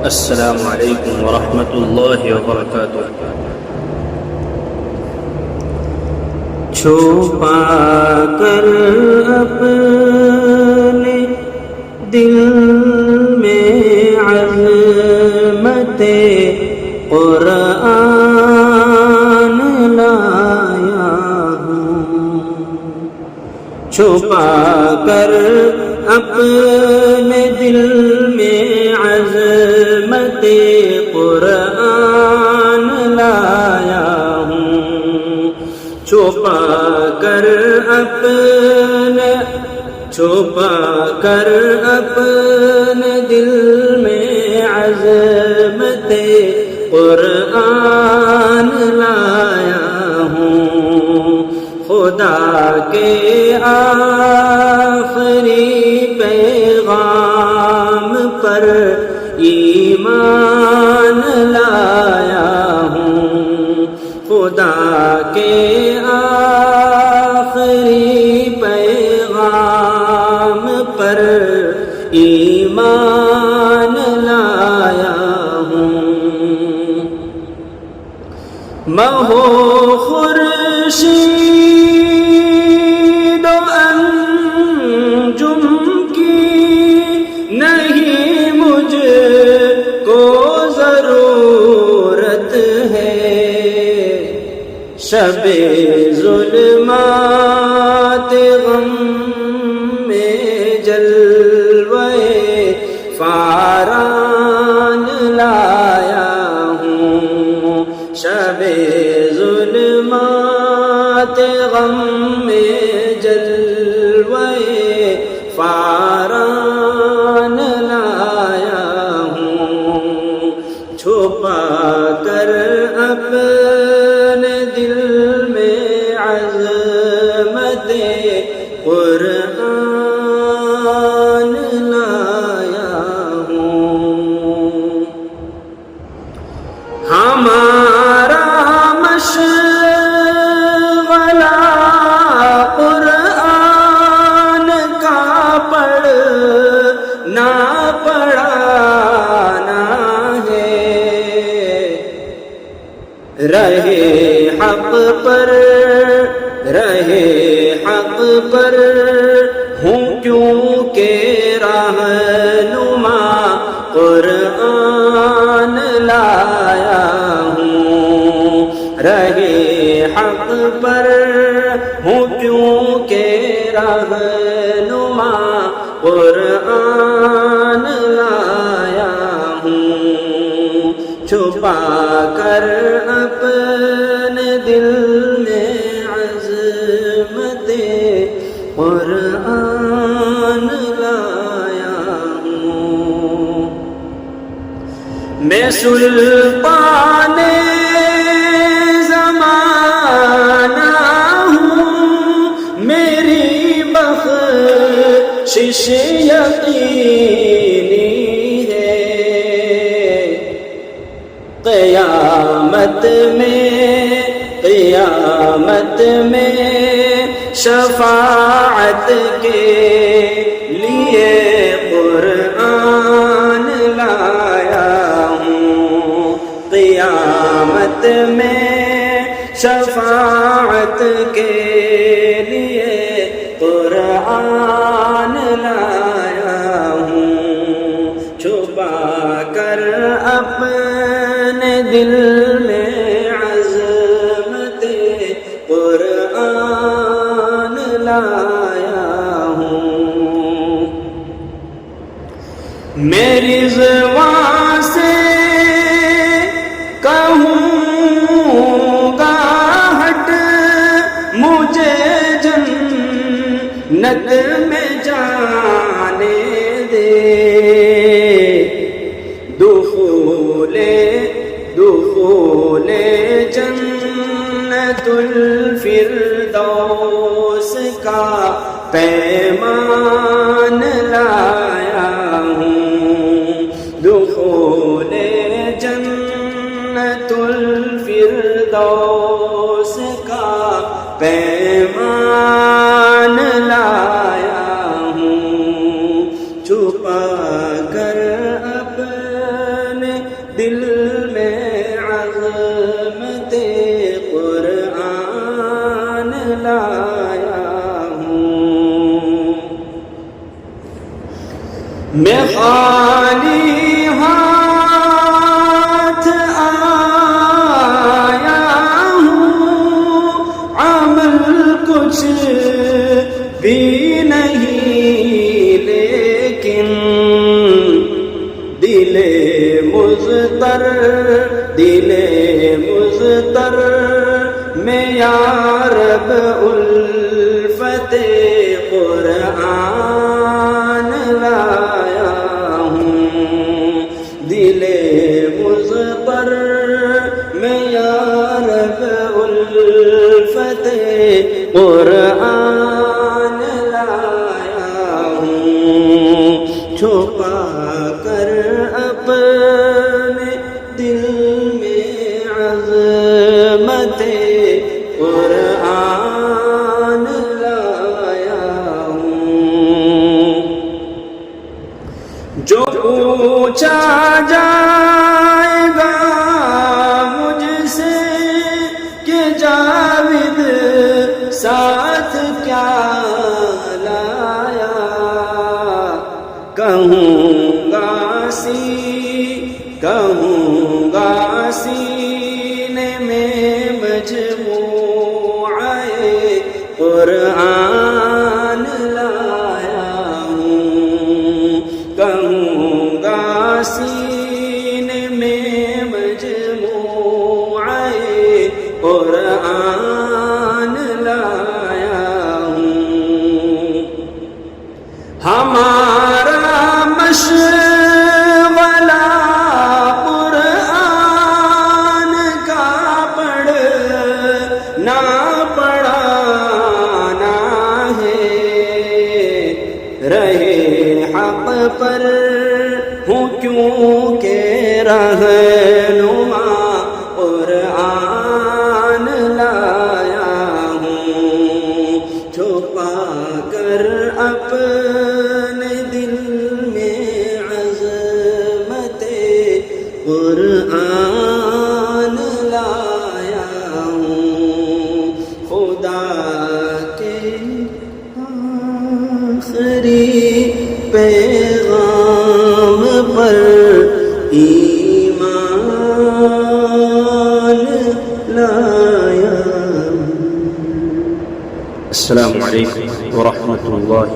السلام علیکم ورحمۃ اللہ وبرکاتہ۔ چھپا کر اپنے دل میں عظمت قرآن لایا ہوں، چھپا کر اپنے دل میں عظمت قرآن لایا ہوں، چھپا کر اپنے دل میں عظمت قرآن لایا ہوں، خدا کے آخری پیغام پر ایمان لایا ہوں، خدا کے آخری پیغام پر ایمان لایا ہوں، مہو خورشید و انجم کی نہیں مجھ کو ضرورت ہے، شب ظلمات غم میں جلوے فاران لایا ہوں، شب ظلمات غم میں جلوے فاران لایا ہوں، چھپا کر اپنے دل میں عظمت قرآن لایا ہوں، ہمارا مشغلہ قرآن کا پڑھنا پڑھانا ہے، رہے حق پر ہوں کیونکہ رہنما قرآن لایا ہوں، رہے حق پر ہوں کیونکہ رہنما قرآن لایا ہوں، چھپا کر اپنے دل میں عظمت قرآن لایا ہوں، میں سلطان زمانہ ہوں، میری بخشش یقینی ہے، قیامت میں شفاعت کے لیے قرآن لایا ہوں، قیامت میں شفاعت کے لیے قرآن لایا ہوں، چھپا کر اپنے دل میں عظمت قرآن لایا ہوں، میری زبان سے کہوں گا ہٹ مجھے جنت میں جانے دے، دخول جنت الفردوس کا پیمان لایا ہوں، دخول جنت الفردوس کا پیمان لایا ہوں، چھپا کر اپنے دل میں عظمت قرآن لایا ہوں میں خالی ہاتھ آیا ہوں عمل کچھ بھی نہیں لیکن دل مضطر میں یا رب الفت قرآن لایا ہوں دل مضطر میں یا رب الفت قرآن لایا ہوں چھپا کر اپنے دل میں عظمت قرآن لایا ہوں جو پوچھا جائے گا مجھ سے کہ جاوید ساتھ کیا لایا کہوں گا سینے میں مجموعہ قرآن لایا ہوں کہوں گا سینے میں مجموعہ قرآن لایا ہوں ہمارا مشغلہ قرآن کا پڑھنا پڑھانا ہے رہے حق پر ہوں کیونکہ رہنما قرآن لایا ہوں چھپا کر اپنے دل میں عظمت قرآن لایا ہوں خدا کے آخری پیغام پر ایمان لایا. السلام علیکم ورحمۃ اللہ